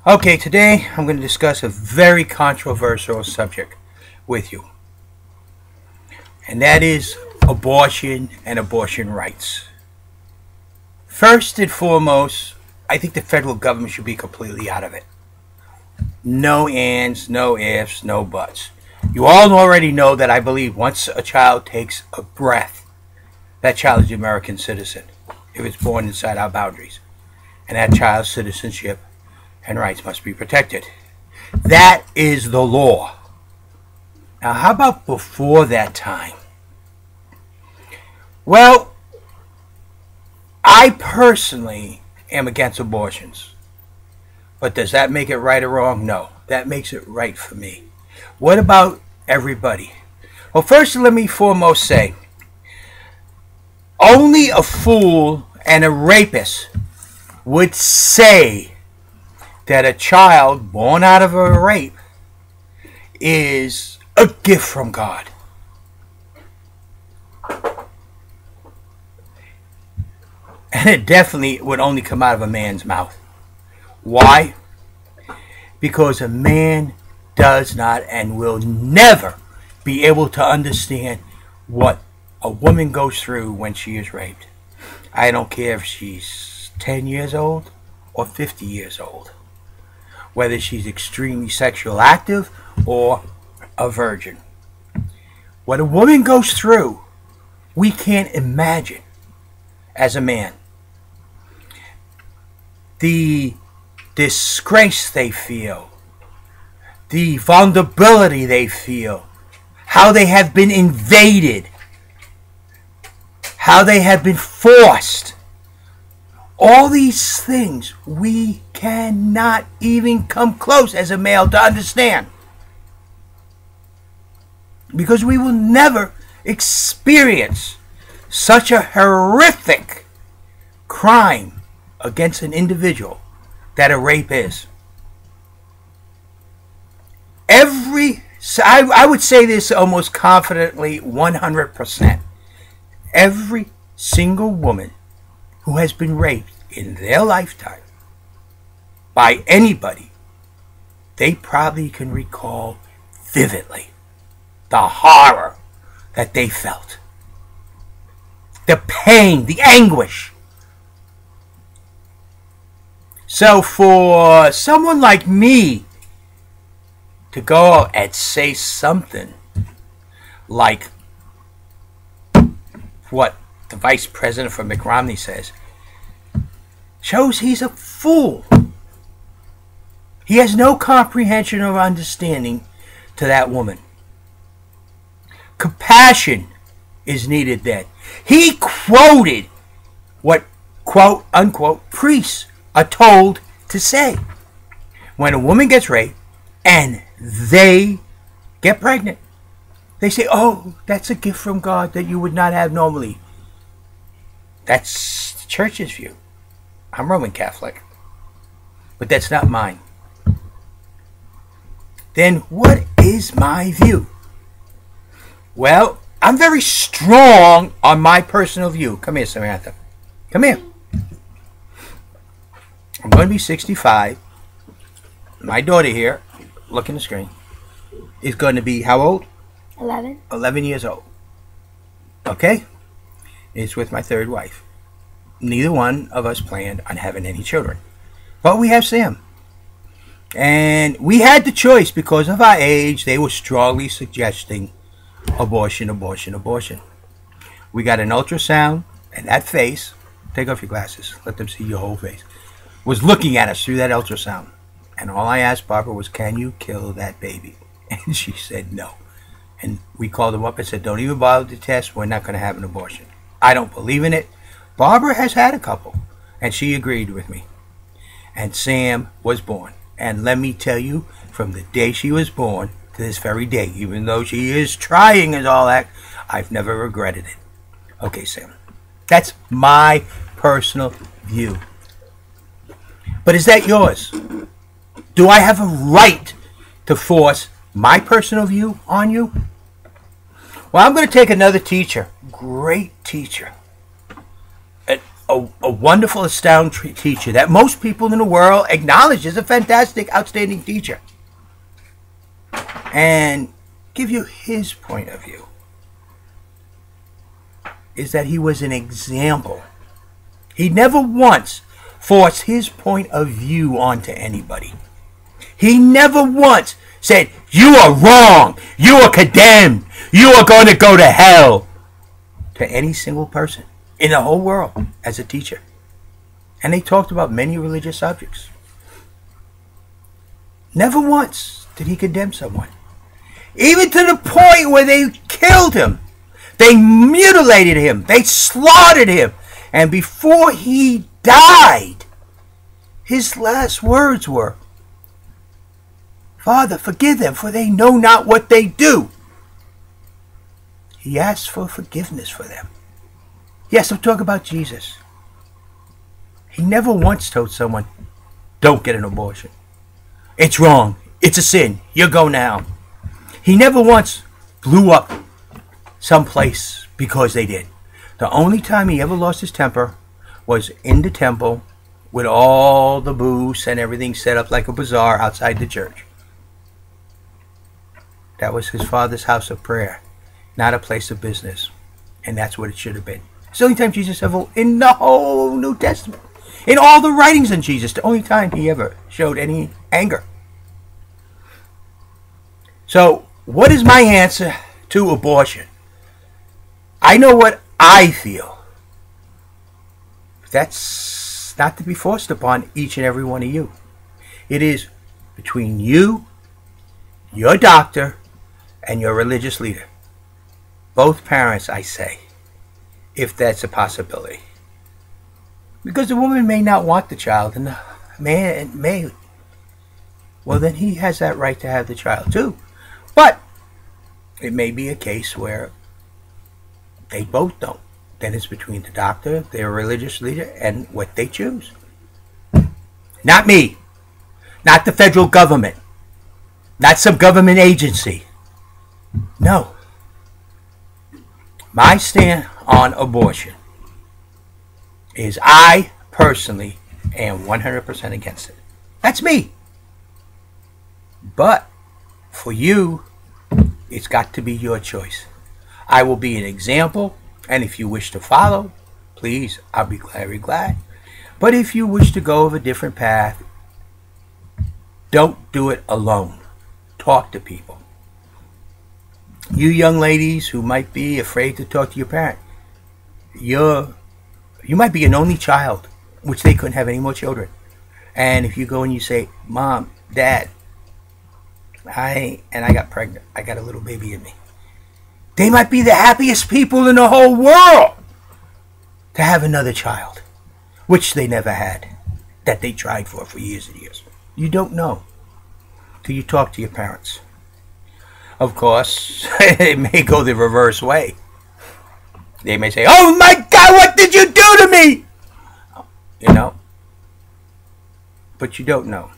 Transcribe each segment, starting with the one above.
Okay, today I'm going to discuss a very controversial subject with you, and that is abortion and abortion rights. First and foremost, I think the federal government should be completely out of it. No ands, no ifs, no buts. You all already know that I believe once a child takes a breath, that child is an American citizen if it's born inside our boundaries. And that child's citizenship and rights must be protected. That is the law. Now, how about before that time? Well, I personally am against abortions. But does that make it right or wrong? No. That makes it right for me. What about everybody? Well, first let me foremost say, only a fool and a rapist would say that a child born out of a rape is a gift from God. And it definitely would only come out of a man's mouth. Why? Because a man does not and will never be able to understand what a woman goes through when she is raped. I don't care if she's 10 years old or 50 years old. Whether she's extremely sexual active or a virgin. What a woman goes through, we can't imagine as a man. The disgrace they feel, the vulnerability they feel, how they have been invaded, how they have been forced. All these things we cannot even come close as a male to understand. Because we will never experience such a horrific crime against an individual that a rape is. I would say this almost confidently 100%. Every single woman who has been raped in their lifetime by anybody, they probably can recall vividly the horror that they felt, the pain, the anguish. So for someone like me to go and say something like what the vice president for Mitt Romney says, shows he's a fool. He has no comprehension or understanding to that woman. Compassion is needed then. He quoted what, quote unquote, priests are told to say. When a woman gets raped and they get pregnant, they say, oh, that's a gift from God that you would not have normally. That's the church's view. I'm Roman Catholic. But that's not mine. Then what is my view? Well, I'm very strong on my personal view. Come here, Samantha. Come here. I'm going to be 65. My daughter here, look in the screen, is going to be how old? 11. 11 years old. Okay? It's with my third wife. Neither one of us planned on having any children. But we have Sam. And we had the choice because of our age. They were strongly suggesting abortion, abortion, abortion. We got an ultrasound, and that face, take off your glasses, let them see your whole face, was looking at us through that ultrasound. And all I asked Barbara was, can you kill that baby? And she said no. And we called them up and said, don't even bother to test. We're not going to have an abortion. I don't believe in it. Barbara has had a couple, and she agreed with me. And Sam was born. And let me tell you, from the day she was born to this very day, even though she is trying and all that, I've never regretted it. Okay, Sam. That's my personal view. But is that yours? Do I have a right to force my personal view on you? Well, I'm going to take another teacher, great teacher, a wonderful, astounding teacher that most people in the world acknowledge as a fantastic, outstanding teacher. And give you his point of view. Is that he was an example. He never once forced his point of view onto anybody. He never once said, you are wrong, you are condemned, you are going to go to hell, to any single person in the whole world as a teacher. And they talked about many religious subjects. Never once did he condemn someone. Even to the point where they killed him. They mutilated him. They slaughtered him. And before he died, his last words were, Father, forgive them, for they know not what they do. He asked for forgiveness for them. Yes, I'm talking about Jesus. He never once told someone, don't get an abortion. It's wrong. It's a sin. You're going to hell. He never once blew up someplace because they did. The only time he ever lost his temper was in the temple with all the booths and everything set up like a bazaar outside the church. That was his father's house of prayer, not a place of business. And that's what it should have been. It's the only time Jesus ever, in the whole New Testament, in all the writings on Jesus, the only time he ever showed any anger. So, what is my answer to abortion? I know what I feel. That's not to be forced upon each and every one of you. It is between you, your doctor, and your religious leader. Both parents, I say, if that's a possibility. Because the woman may not want the child, and the man may. Well, then he has that right to have the child too. But it may be a case where they both don't. Then it's between the doctor, their religious leader, and what they choose. Not me. Not the federal government. Not some government agency. No. My stand on abortion is I personally am 100% against it. That's me. But for you, it's got to be your choice. I will be an example, and if you wish to follow, please, I'll be very glad. But if you wish to go a different path, don't do it alone. Talk to people. You young ladies who might be afraid to talk to your parent, you might be an only child, which they couldn't have any more children. And if you go and you say, Mom, Dad, I got pregnant. I got a little baby in me. They might be the happiest people in the whole world to have another child, which they never had, that they tried for years and years. You don't know till you talk to your parents. Of course, it may go the reverse way. They may say, oh my God, what did you do to me? You know? But you don't know.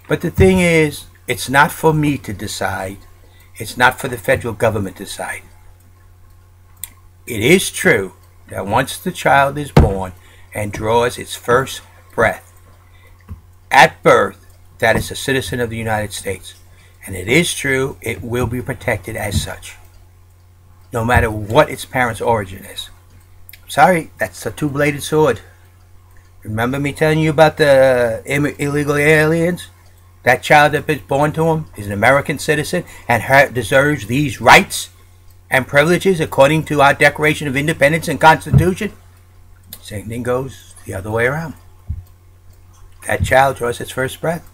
But the thing is, it's not for me to decide. It's not for the federal government to decide. It is true that once the child is born and draws its first breath, at birth, that is a citizen of the United States. And it is true, it will be protected as such, no matter what its parent's origin is. Sorry, that's a two-bladed sword. Remember me telling you about the illegal aliens? That child that was born to him is an American citizen and deserves these rights and privileges according to our Declaration of Independence and Constitution. Same thing goes the other way around. That child draws its first breath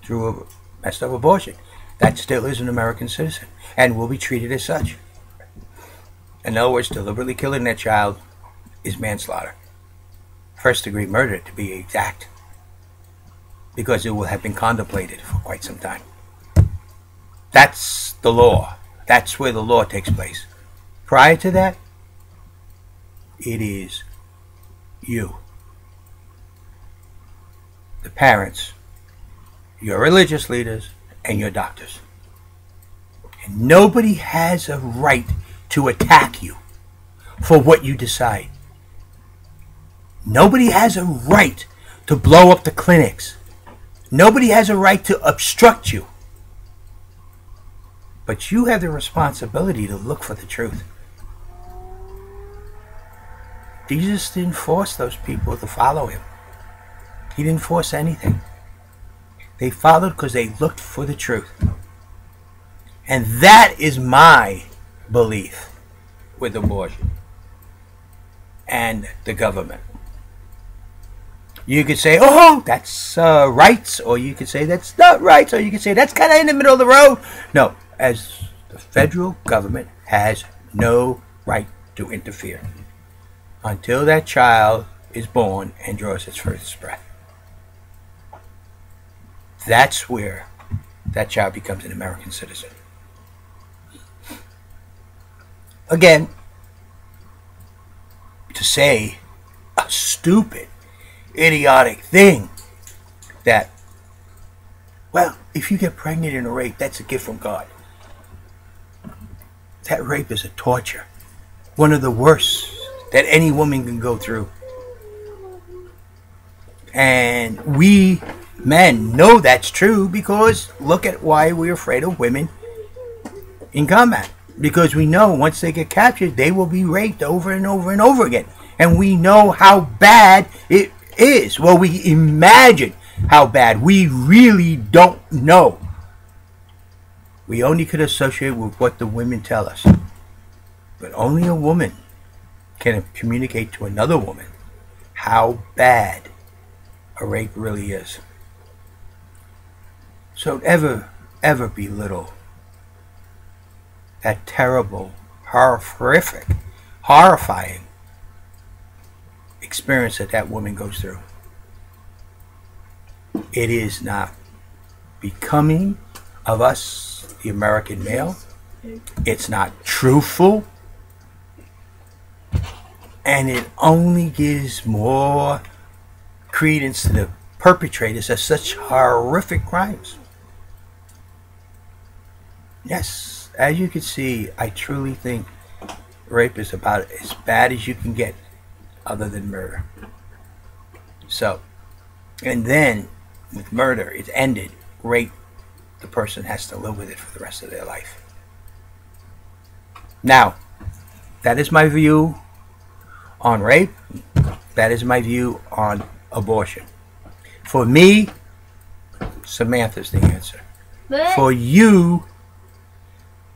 through a messed up abortion. That still is an American citizen and will be treated as such. In other words, deliberately killing that child is manslaughter. First-degree murder, to be exact. Because it will have been contemplated for quite some time. That's the law. That's where the law takes place. Prior to that, it is you, the parents, your religious leaders, and your doctors. And nobody has a right to attack you for what you decide. Nobody has a right to blow up the clinics. Nobody has a right to obstruct you. But you have the responsibility to look for the truth. Jesus didn't force those people to follow him. He didn't force anything. They followed because they looked for the truth. And that is my belief with abortion and the government. You could say, oh, that's rights, or you could say that's not rights, or you could say that's kind of in the middle of the road. No, as the federal government has no right to interfere until that child is born and draws its first breath. That's where that child becomes an American citizen. Again, to say a stupid, idiotic thing that, well, if you get pregnant in a rape, that's a gift from God. That rape is a torture. One of the worst that any woman can go through. And we men know that's true because look at why we're afraid of women in combat. Because we know once they get captured, they will be raped over and over and over again. And we know how bad it is. Well, we imagine how bad. We really don't know. We only could associate with what the women tell us. But only a woman can communicate to another woman how bad a rape really is. So ever belittle that terrible, horrific, horrifying experience that woman goes through. It is not becoming of us, the American male. It's not truthful. And it only gives more credence to the perpetrators of such horrific crimes. Yes, as you can see, I truly think rape is about as bad as you can get other than murder. So, and then with murder, it's ended. Rape, the person has to live with it for the rest of their life. Now, that is my view on rape. That is my view on abortion. For me, Samantha's the answer. But For you,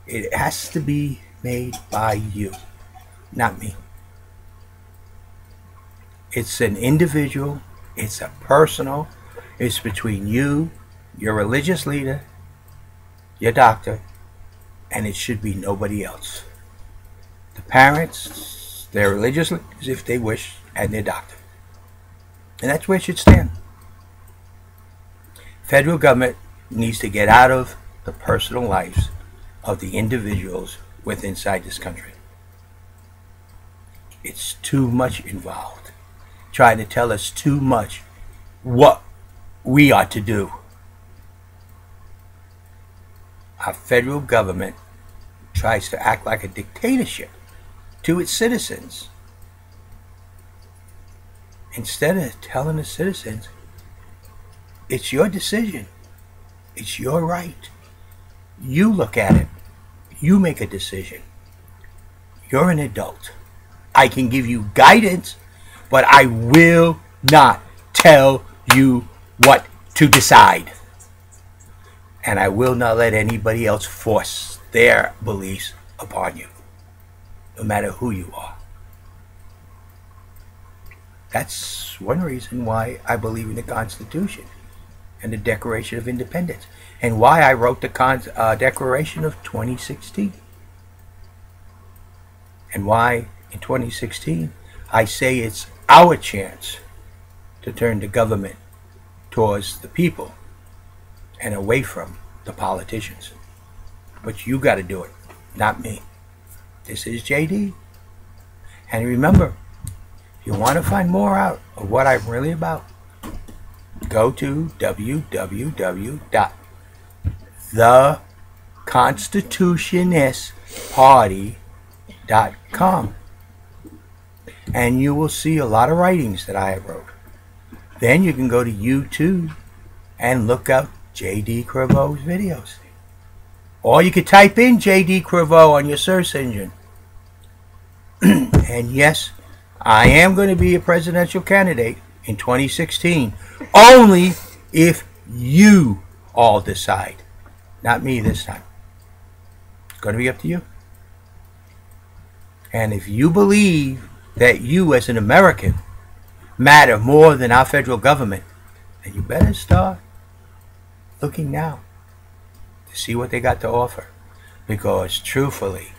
it has to be made by you, not me. It's an individual. It's a personal. It's between you, your religious leader, your doctor, and it should be nobody else. The parents, their religious leaders, if they wish, and their doctor. And that's where it should stand. Federal government needs to get out of the personal lives of the individuals within inside this country. It's too much involved. Trying to tell us too much what we ought to do. Our federal government tries to act like a dictatorship to its citizens. Instead of telling the citizens, it's your decision. It's your right. You look at it. You make a decision. You're an adult. I can give you guidance, but I will not tell you what to decide. And I will not let anybody else force their beliefs upon you, no matter who you are. That's one reason why I believe in the Constitution and the Declaration of Independence, and why I wrote the Declaration of 2016, and why in 2016 I say it's our chance to turn the government towards the people and away from the politicians. But you got to do it, not me. This is JD. And remember, if you want to find more out of what I'm really about, go to www.theconstitutionistparty.com. and you will see a lot of writings that I have wrote. Then you can go to YouTube and look up J.D. Crevo's videos. Or you could type in J.D. Crevo on your search engine. And yes, I am going to be a presidential candidate in 2016. Only if you all decide. Not me this time. It's going to be up to you. And if you believe that you as an American matter more than our federal government, then you better start looking now to see what they got to offer. Because truthfully,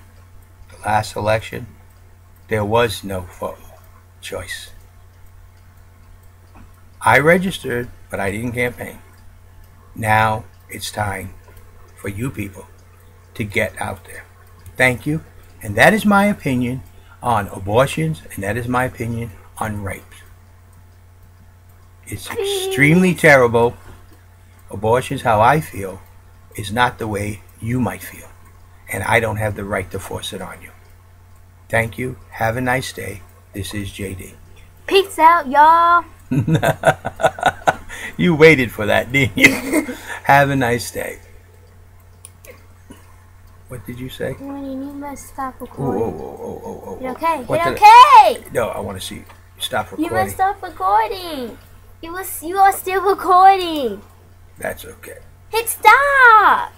the last election, there was no choice. I registered, but I didn't campaign. Now it's time for you people to get out there. Thank you. And that is my opinion on abortions, and that is my opinion on rapes. It's extremely terrible. Abortions, how I feel, is not the way you might feel. And I don't have the right to force it on you. Thank you. Have a nice day. This is JD. Peace out, y'all. You waited for that, didn't you? Have a nice day. What did you say? You must stop recording. Oh. It's okay. What It's okay. No, I want to see. Stop recording. You must stop recording. You are still recording. That's okay. Hit stop.